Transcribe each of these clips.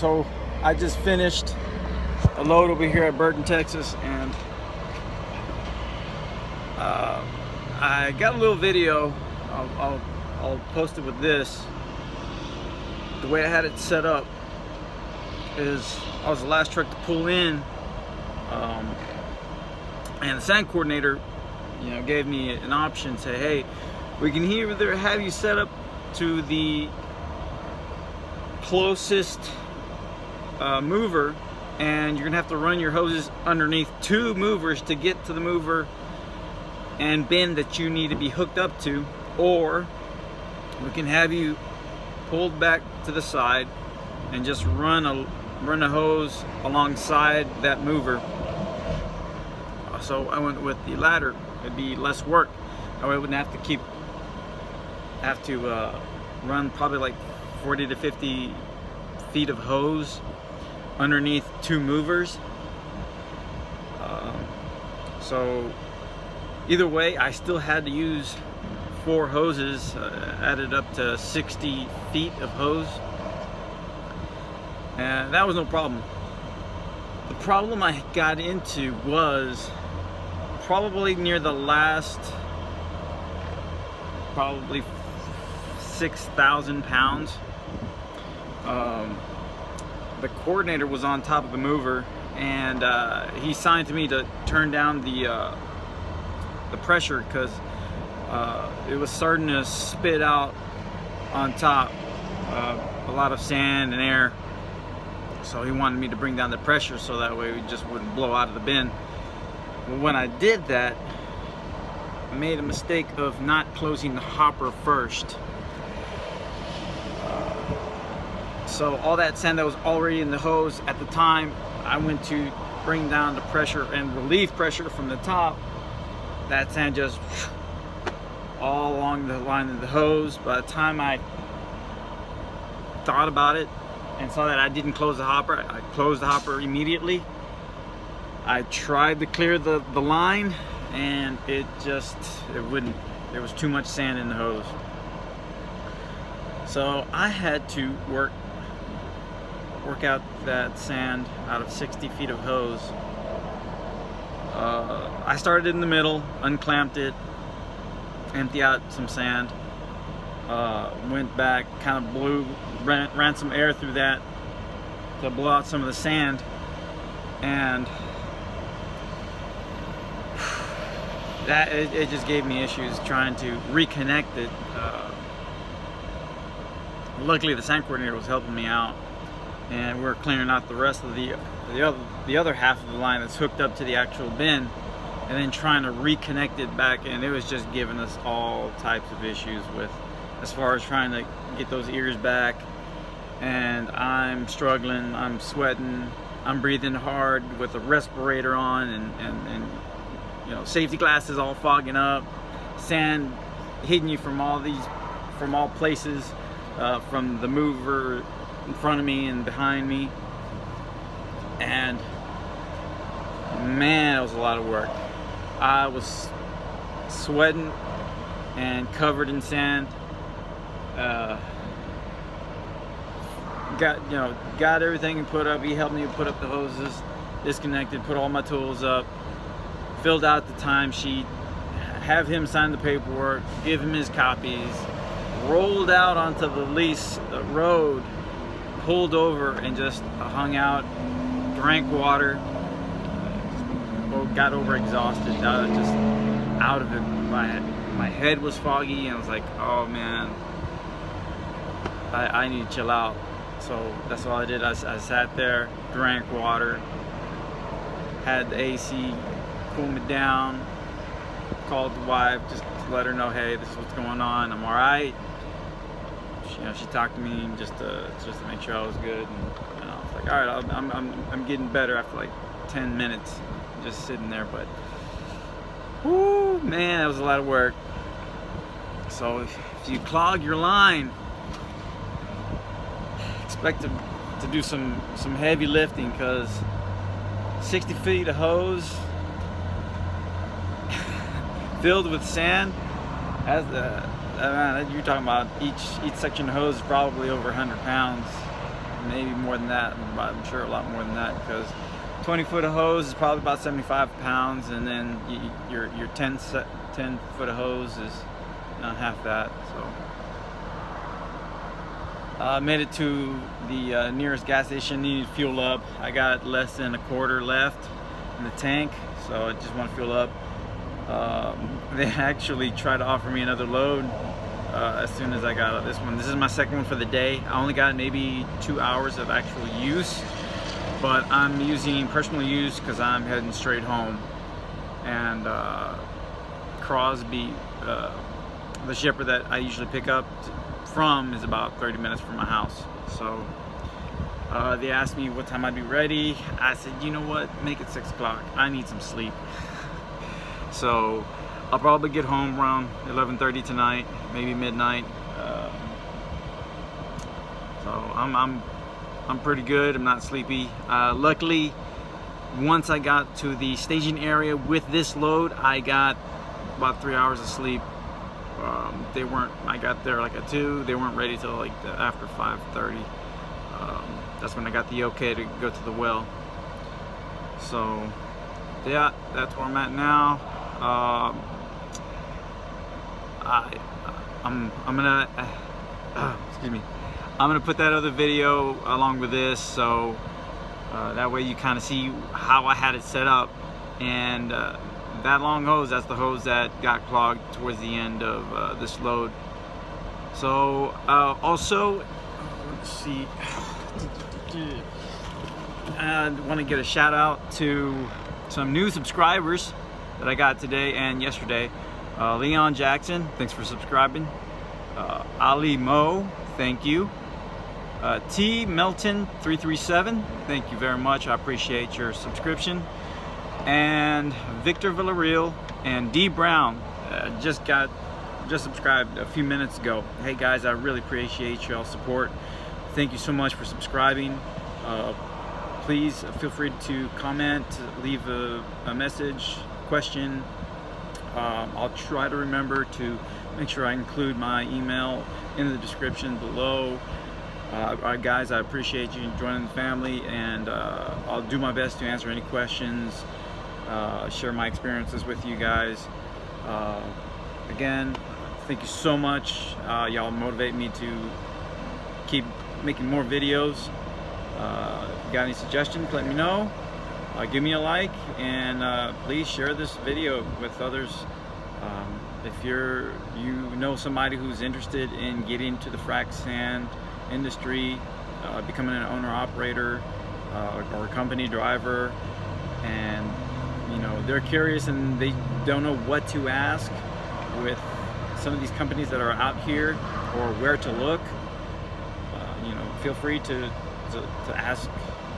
So I just finished a load over here at Burton, Texas, and I got a little video. I'll post it with this. The way I had it set up is I was the last truck to pull in, and the sand coordinator, gave me an option. Say, hey, we can either have you set up to the closest mover, and you're gonna have to run your hoses underneath 2 movers to get to the mover and bin that you need to be hooked up to, or we can have you pulled back to the side and just run a hose alongside that mover. So I went with the latter. It'd be less work. I wouldn't have to run probably like 40 to 50 feet of hose underneath 2 movers. So either way, I still had to use 4 hoses, added up to 60 feet of hose, and that was no problem. The problem I got into was probably near the last, probably 6,000 pounds. The coordinator was on top of the mover, and he signed to me to turn down the pressure because it was starting to spit out on top a lot of sand and air. So he wanted me to bring down the pressure so that way we just wouldn't blow out of the bin. Well, when I did that, I made a mistake of not closing the hopper first. So all that sand that was already in the hose at the time, I went to bring down the pressure and relieve pressure from the top. That sand just all along the line of the hose. By the time I thought about it and saw that I didn't close the hopper, I closed the hopper immediately. I tried to clear the line, and it wouldn't. There was too much sand in the hose. So I had to work out that sand out of 60 feet of hose. I started in the middle, unclamped it, empty out some sand, went back, kind of ran some air through that to blow out some of the sand, and that it just gave me issues trying to reconnect it. Luckily the sand coordinator was helping me out, and we were clearing out the rest of the other half of the line that's hooked up to the actual bin, and then trying to reconnect it back, and it was just giving us all types of issues with as far as trying to get those ears back. And I'm struggling, I'm sweating, I'm breathing hard with a respirator on, and safety glasses all fogging up, sand hitting you from all places, from the mover in front of me and behind me. And man, it was a lot of work. I was sweating and covered in sand. Got everything put up. He helped me put up the hoses, disconnected, put all my tools up, filled out the timesheet, have him sign the paperwork, give him his copies, rolled out onto the lease road, pulled over, and just hung out, drank water, got over exhausted, just out of it. My head was foggy, and I was like, oh man, I need to chill out. So that's all I did. I sat there, drank water, had the AC cool me down, called the wife just to let her know, hey, this is what's going on, I'm all right. She talked to me just to make sure I was good, and I was like, all right, I'm getting better after like 10 minutes just sitting there. But whoo, man, that was a lot of work. So if you clog your line, expect to do some heavy lifting, because 60 feet of hose filled with sand, you're talking about each section of hose is probably over 100 pounds. maybe more than that. I'm sure a lot more than that, because 20 foot of hose is probably about 75 pounds, and then your 10 foot of hose is not half that. So I made it to the nearest gas station, needed to fuel up. I got less than a quarter left in the tank, so I just want to fuel up. They actually tried to offer me another load as soon as I got out this one. This is my second one for the day. I only got maybe 2 hours of actual use, but I'm using personal use because I'm heading straight home. And Crosby, the shipper that I usually pick up from, is about 30 minutes from my house. So they asked me what time I'd be ready. I said, you know what, make it 6 o'clock. I need some sleep. So I'll probably get home around 11:30 tonight, maybe midnight. So I'm pretty good. I'm not sleepy. Luckily, once I got to the staging area with this load, I got about 3 hours of sleep. I got there like at 2. They weren't ready till like after 5:30. That's when I got the okay to go to the well. So yeah, that's where I'm at now. I'm gonna excuse me. I'm gonna put that other video along with this, so that way you kind of see how I had it set up. And that long hose, that's the hose that got clogged towards the end of this load. So also, let's see, I want to get a shout out to some new subscribers that I got today and yesterday. Leon Jackson, thanks for subscribing. Ali Mo, thank you. T Melton 337, thank you very much. I appreciate your subscription. And Victor Villarreal and D Brown just subscribed a few minutes ago. Hey guys, I really appreciate y'all's support. Thank you so much for subscribing. Please feel free to comment, leave a message, question. I'll try to remember to make sure I include my email in the description below. Guys, I appreciate you joining the family, and I'll do my best to answer any questions, share my experiences with you guys. Again, thank you so much. Y'all motivate me to keep making more videos. Got any suggestions, let me know. Give me a like, and please share this video with others. If you know somebody who's interested in getting to the frac sand industry, becoming an owner-operator or a company driver, and they're curious and they don't know what to ask with some of these companies that are out here, or where to look, feel free to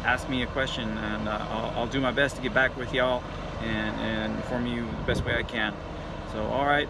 ask me a question, and I'll do my best to get back with y'all and inform you the best way I can. So, all right,